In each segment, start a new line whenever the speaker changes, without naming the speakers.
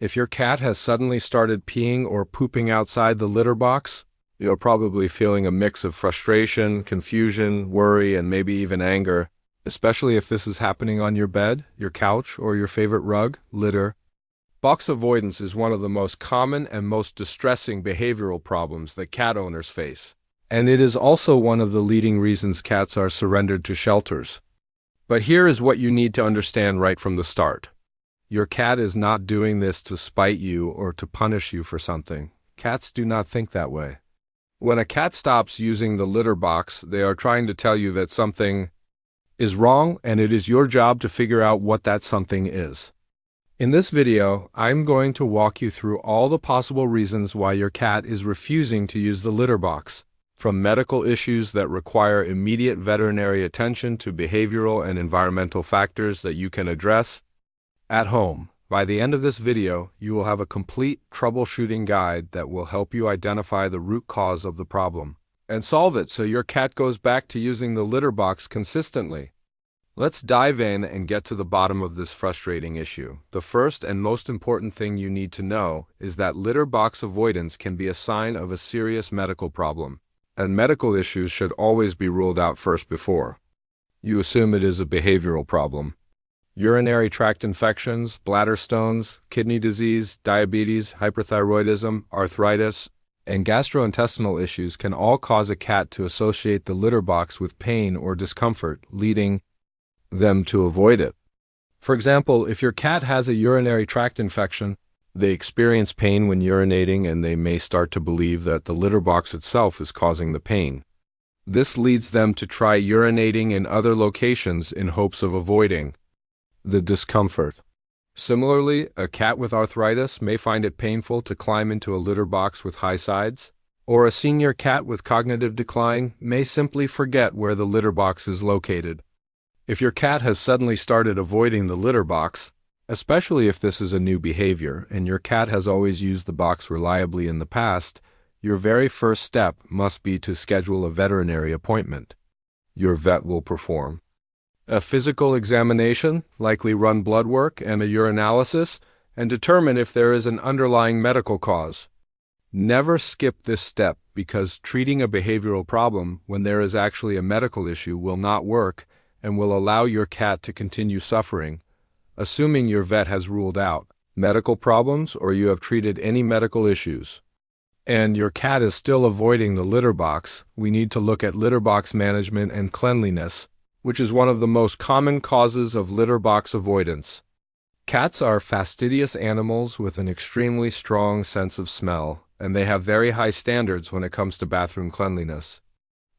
If your cat has suddenly started peeing or pooping outside the litter box, you're probably feeling a mix of frustration, confusion, worry, and maybe even anger, especially if this is happening on your bed, your couch, or your favorite rug, litter. Box avoidance is one of the most common and most distressing behavioral problems that cat owners face, and it is also one of the leading reasons cats are surrendered to shelters. But here is what you need to understand right from the start. Your cat is not doing this to spite you or to punish you for something. Cats do not think that way. When a cat stops using the litter box, they are trying to tell you that something is wrong, and it is your job to figure out what that something is. In this video, I'm going to walk you through all the possible reasons why your cat is refusing to use the litter box, from medical issues that require immediate veterinary attention to behavioral and environmental factors that you can address at home. By the end of this video, you will have a complete troubleshooting guide that will help you identify the root cause of the problem and solve it so your cat goes back to using the litter box consistently. Let's dive in and get to the bottom of this frustrating issue. The first and most important thing you need to know is that litter box avoidance can be a sign of a serious medical problem, and medical issues should always be ruled out first before you assume it is a behavioral problem. Urinary tract infections, bladder stones, kidney disease, diabetes, hyperthyroidism, arthritis, and gastrointestinal issues can all cause a cat to associate the litter box with pain or discomfort, leading them to avoid it. For example, if your cat has a urinary tract infection, they experience pain when urinating, and they may start to believe that the litter box itself is causing the pain. This leads them to try urinating in other locations in hopes of avoiding the discomfort. Similarly, a cat with arthritis may find it painful to climb into a litter box with high sides, or a senior cat with cognitive decline may simply forget where the litter box is located. If your cat has suddenly started avoiding the litter box, especially if this is a new behavior and your cat has always used the box reliably in the past, your very first step must be to schedule a veterinary appointment. Your vet will perform a physical examination, likely run blood work and a urinalysis, and determine if there is an underlying medical cause. Never skip this step, because treating a behavioral problem when there is actually a medical issue will not work and will allow your cat to continue suffering, assuming your vet has ruled out medical problems or you have treated any medical issues, and your cat is still avoiding the litter box. We need to look at litter box management and cleanliness, which is one of the most common causes of litter box avoidance. Cats are fastidious animals with an extremely strong sense of smell, and they have very high standards when it comes to bathroom cleanliness.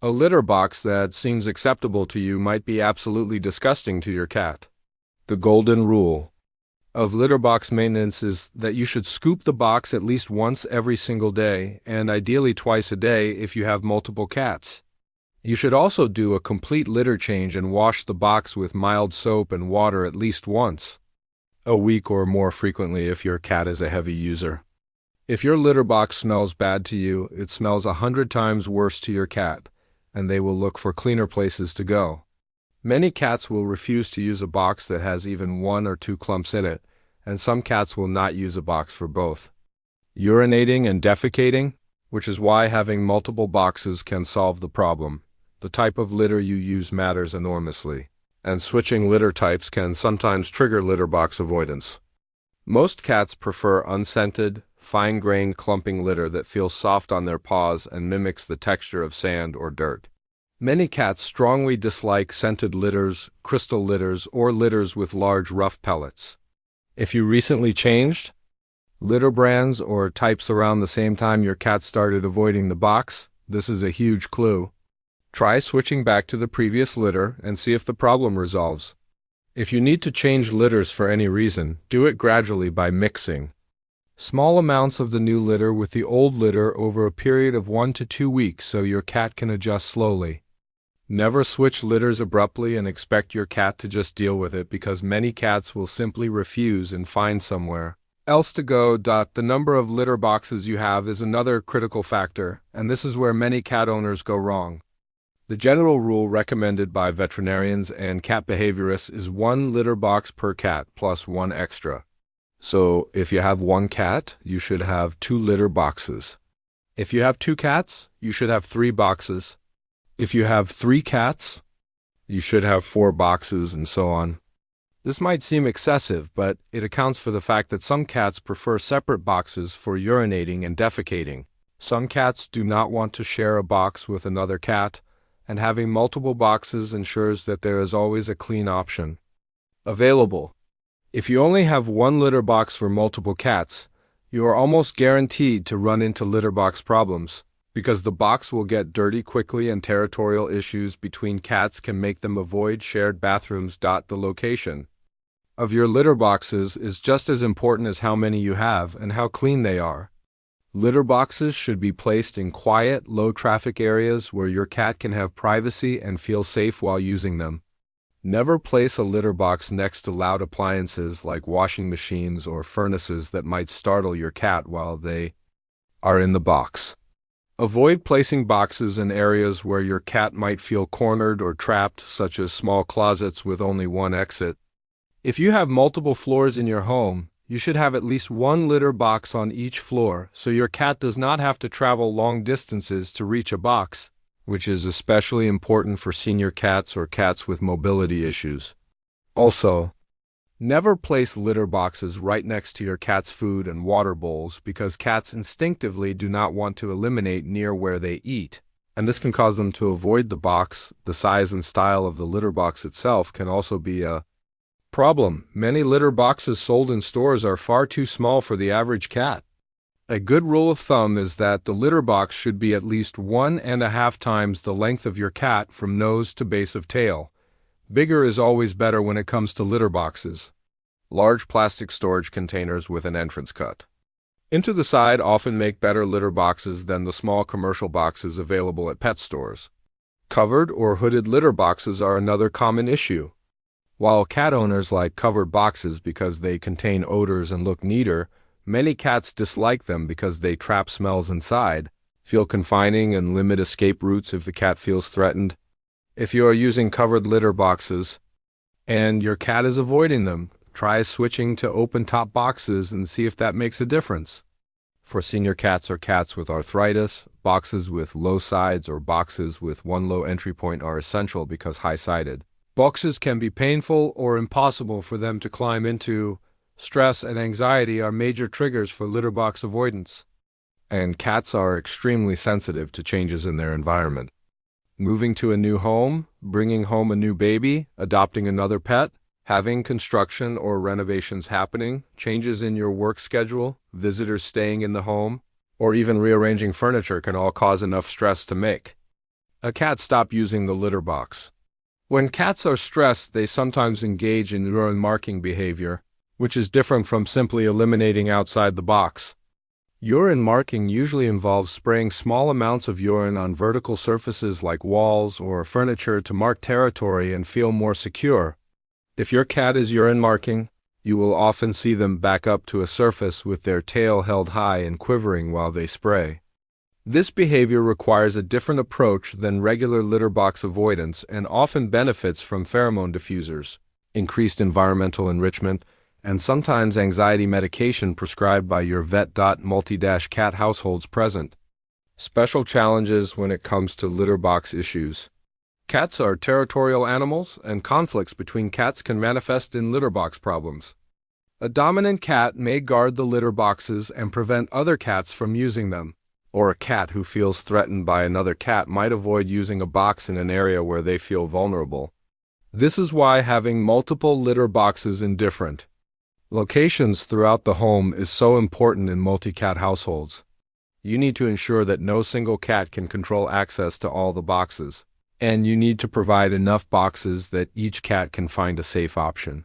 A litter box that seems acceptable to you might be absolutely disgusting to your cat. The golden rule of litter box maintenance is that you should scoop the box at least once every single day, and ideally twice a day if you have multiple cats. You should also do a complete litter change and wash the box with mild soap and water at least once a week or more frequently if your cat is a heavy user. If your litter box smells bad to you, it smells 100 times worse to your cat, and they will look for cleaner places to go. Many cats will refuse to use a box that has even 1 or 2 clumps in it, and some cats will not use a box for both. Urinating and defecating, which is why having multiple boxes can solve the problem. The type of litter you use matters enormously, and switching litter types can sometimes trigger litter box avoidance. Most cats prefer unscented, fine-grained clumping litter that feels soft on their paws and mimics the texture of sand or dirt. Many cats strongly dislike scented litters, crystal litters, or litters with large rough pellets. If you recently changed litter brands or types around the same time your cat started avoiding the box, this is a huge clue. Try switching back to the previous litter and see if the problem resolves. If you need to change litters for any reason, do it gradually by mixing small amounts of the new litter with the old litter over a period of 1 to 2 weeks so your cat can adjust slowly. Never switch litters abruptly and expect your cat to just deal with it, because many cats will simply refuse and find somewhere else to go. The number of litter boxes you have is another critical factor, and this is where many cat owners go wrong. The general rule recommended by veterinarians and cat behaviorists is 1 litter box per cat plus 1 extra. So if you have one cat, you should have two litter boxes. If you have two cats, you should have three boxes. If you have three cats, you should have four boxes, and so on. This might seem excessive, but it accounts for the fact that some cats prefer separate boxes for urinating and defecating. Some cats do not want to share a box with another cat, and having multiple boxes ensures that there is always a clean option available. If you only have one litter box for multiple cats, you are almost guaranteed to run into litter box problems, because the box will get dirty quickly and territorial issues between cats can make them avoid shared bathrooms. The location of your litter boxes is just as important as how many you have and how clean they are. Litter boxes should be placed in quiet, low-traffic areas where your cat can have privacy and feel safe while using them. Never place a litter box next to loud appliances like washing machines or furnaces that might startle your cat while they are in the box. Avoid placing boxes in areas where your cat might feel cornered or trapped, such as small closets with only one exit. If you have multiple floors in your home, you should have at least one litter box on each floor so your cat does not have to travel long distances to reach a box, which is especially important for senior cats or cats with mobility issues. Also, never place litter boxes right next to your cat's food and water bowls because cats instinctively do not want to eliminate near where they eat, and this can cause them to avoid the box. The size and style of the litter box itself can also be a problem. Many litter boxes sold in stores are far too small for the average cat. A good rule of thumb is that the litter box should be at least 1.5 times the length of your cat from nose to base of tail. Bigger is always better when it comes to litter boxes. Large plastic storage containers with an entrance cut into the side often make better litter boxes than the small commercial boxes available at pet stores. Covered or hooded litter boxes are another common issue. While cat owners like covered boxes because they contain odors and look neater, many cats dislike them because they trap smells inside, feel confining, and limit escape routes if the cat feels threatened. If you are using covered litter boxes and your cat is avoiding them, try switching to open-top boxes and see if that makes a difference. For senior cats or cats with arthritis, boxes with low sides or boxes with one low entry point are essential because high-sided boxes can be painful or impossible for them to climb into. Stress and anxiety are major triggers for litter box avoidance, and cats are extremely sensitive to changes in their environment. Moving to a new home, bringing home a new baby, adopting another pet, having construction or renovations happening, changes in your work schedule, visitors staying in the home, or even rearranging furniture can all cause enough stress to make a cat stop using the litter box. When cats are stressed, they sometimes engage in urine marking behavior, which is different from simply eliminating outside the box. Urine marking usually involves spraying small amounts of urine on vertical surfaces like walls or furniture to mark territory and feel more secure. If your cat is urine marking, you will often see them back up to a surface with their tail held high and quivering while they spray. This behavior requires a different approach than regular litter box avoidance and often benefits from pheromone diffusers, increased environmental enrichment, and sometimes anxiety medication prescribed by your vet. Multi-cat households present. Special challenges when it comes to litter box issues. Cats are territorial animals, and conflicts between cats can manifest in litter box problems. A dominant cat may guard the litter boxes and prevent other cats from using them, or a cat who feels threatened by another cat might avoid using a box in an area where they feel vulnerable. This is why having multiple litter boxes in different locations throughout the home is so important in multi-cat households. You need to ensure that no single cat can control access to all the boxes, and you need to provide enough boxes that each cat can find a safe option.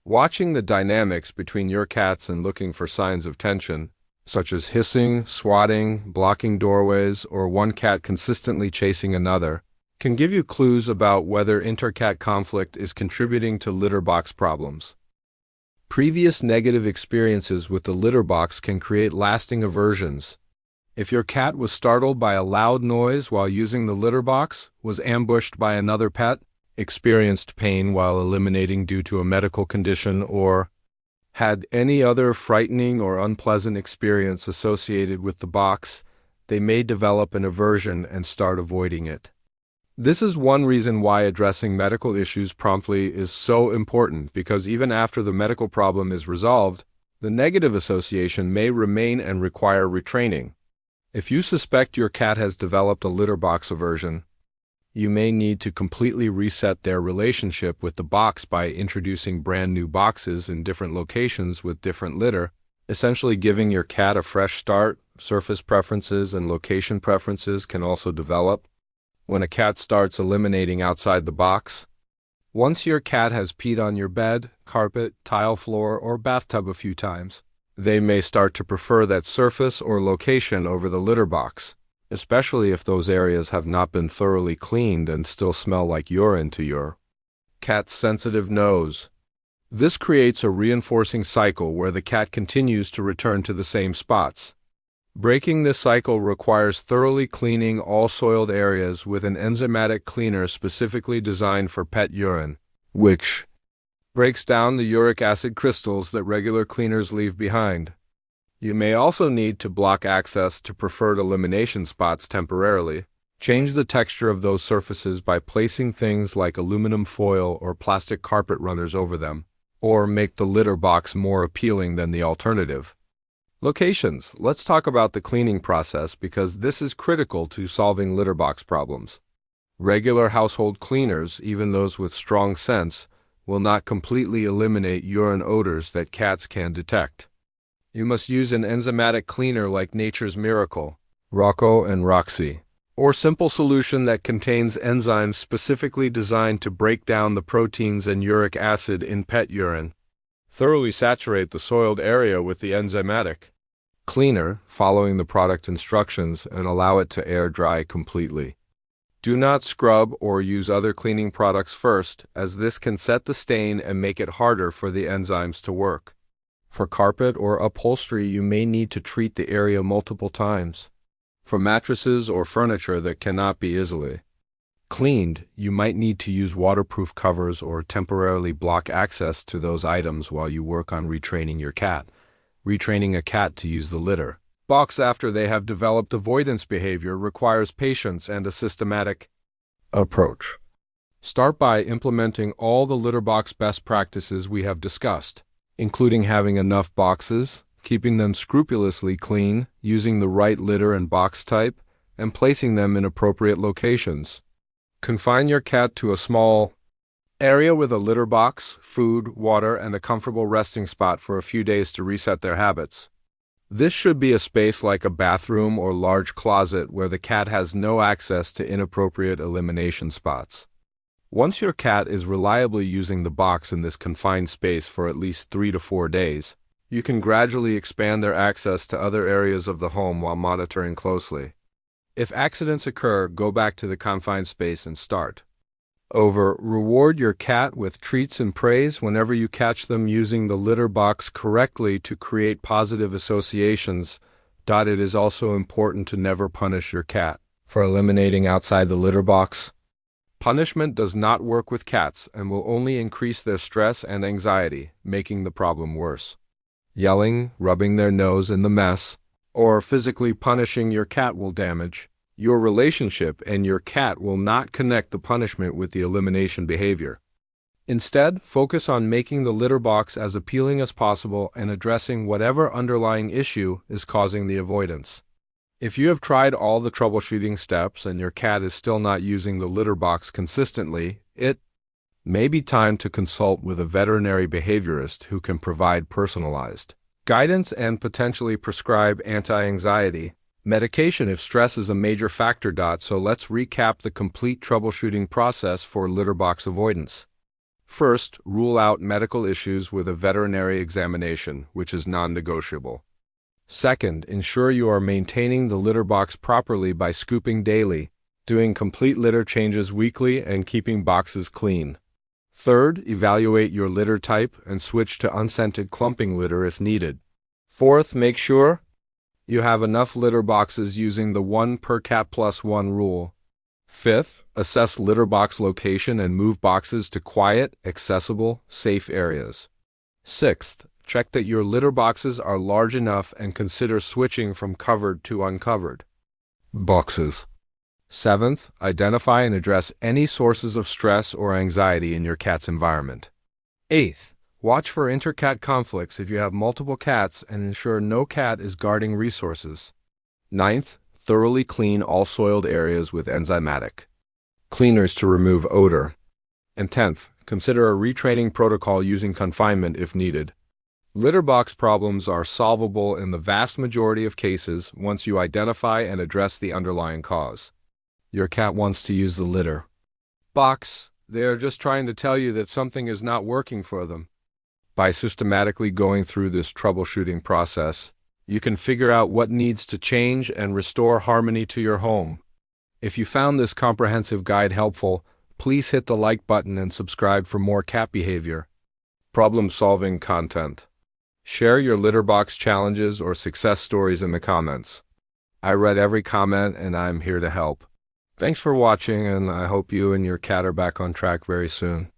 Watching the dynamics between your cats and looking for signs of tension, such as hissing, swatting, blocking doorways, or one cat consistently chasing another, can give you clues about whether inter-cat conflict is contributing to litter box problems. Previous negative experiences with the litter box can create lasting aversions. If your cat was startled by a loud noise while using the litter box, was ambushed by another pet, experienced pain while eliminating due to a medical condition, or had any other frightening or unpleasant experience associated with the box, they may develop an aversion and start avoiding it. This is one reason why addressing medical issues promptly is so important, because even after the medical problem is resolved, the negative association may remain and require retraining. If you suspect your cat has developed a litter box aversion, you may need to completely reset their relationship with the box by introducing brand new boxes in different locations with different litter, essentially giving your cat a fresh start. Surface preferences and location preferences can also develop when a cat starts eliminating outside the box. Once your cat has peed on your bed, carpet, tile floor, or bathtub a few times, they may start to prefer that surface or location over the litter box, especially if those areas have not been thoroughly cleaned and still smell like urine to your cat's sensitive nose. This creates a reinforcing cycle where the cat continues to return to the same spots. Breaking this cycle requires thoroughly cleaning all soiled areas with an enzymatic cleaner specifically designed for pet urine, which breaks down the uric acid crystals that regular cleaners leave behind. You may also need to block access to preferred elimination spots temporarily. Change the texture of those surfaces by placing things like aluminum foil or plastic carpet runners over them, or make the litter box more appealing than the alternative. Locations. Let's talk about the cleaning process because this is critical to solving litter box problems. Regular household cleaners, even those with strong scents, will not completely eliminate urine odors that cats can detect. You must use an enzymatic cleaner like Nature's Miracle, Rocco and Roxy, or simple solution that contains enzymes specifically designed to break down the proteins and uric acid in pet urine. Thoroughly saturate the soiled area with the enzymatic cleaner, following the product instructions, and allow it to air dry completely. Do not scrub or use other cleaning products first, as this can set the stain and make it harder for the enzymes to work. For carpet or upholstery, you may need to treat the area multiple times. For mattresses or furniture that cannot be easily cleaned, you might need to use waterproof covers or temporarily block access to those items while you work on retraining your cat. Retraining a cat to use the litter box after they have developed avoidance behavior requires patience and a systematic approach. Start by implementing all the litter box best practices we have discussed, including having enough boxes, keeping them scrupulously clean, using the right litter and box type, and placing them in appropriate locations. Confine your cat to a small area with a litter box, food, water, and a comfortable resting spot for a few days to reset their habits. This should be a space like a bathroom or large closet where the cat has no access to inappropriate elimination spots. Once your cat is reliably using the box in this confined space for at least 3 to 4 days, you can gradually expand their access to other areas of the home while monitoring closely. If accidents occur, go back to the confined space and start over. Reward your cat with treats and praise whenever you catch them using the litter box correctly to create positive associations. It is also important to never punish your cat for eliminating outside the litter box. Punishment does not work with cats and will only increase their stress and anxiety, making the problem worse. Yelling, rubbing their nose in the mess, or physically punishing your cat will damage your relationship, and your cat will not connect the punishment with the elimination behavior. Instead, focus on making the litter box as appealing as possible and addressing whatever underlying issue is causing the avoidance. If you have tried all the troubleshooting steps and your cat is still not using the litter box consistently, it may be time to consult with a veterinary behaviorist who can provide personalized guidance and potentially prescribe anti-anxiety medication if stress is a major factor. So let's recap the complete troubleshooting process for litter box avoidance. First, rule out medical issues with a veterinary examination, which is non-negotiable. Second, ensure you are maintaining the litter box properly by scooping daily, doing complete litter changes weekly, and keeping boxes clean. Third, evaluate your litter type and switch to unscented clumping litter if needed. Fourth, make sure you have enough litter boxes using the 1 per cat plus 1 rule. Fifth, assess litter box location and move boxes to quiet, accessible, safe areas. Sixth, Check that your litter boxes are large enough and consider switching from covered to uncovered boxes. 7th, identify and address any sources of stress or anxiety in your cat's environment. 8th, watch for inter-cat conflicts if you have multiple cats and ensure no cat is guarding resources. 9th, thoroughly clean all soiled areas with enzymatic cleaners to remove odor. And 10th, consider a retraining protocol using confinement if needed. Litter box problems are solvable in the vast majority of cases once you identify and address the underlying cause. Your cat wants to use the litter box. They are just trying to tell you that something is not working for them. By systematically going through this troubleshooting process, you can figure out what needs to change and restore harmony to your home. If you found this comprehensive guide helpful, please hit the like button and subscribe for more cat behavior problem-solving content. Share your litter box challenges or success stories in the comments. I read every comment and I'm here to help. Thanks for watching, and I hope you and your cat are back on track very soon.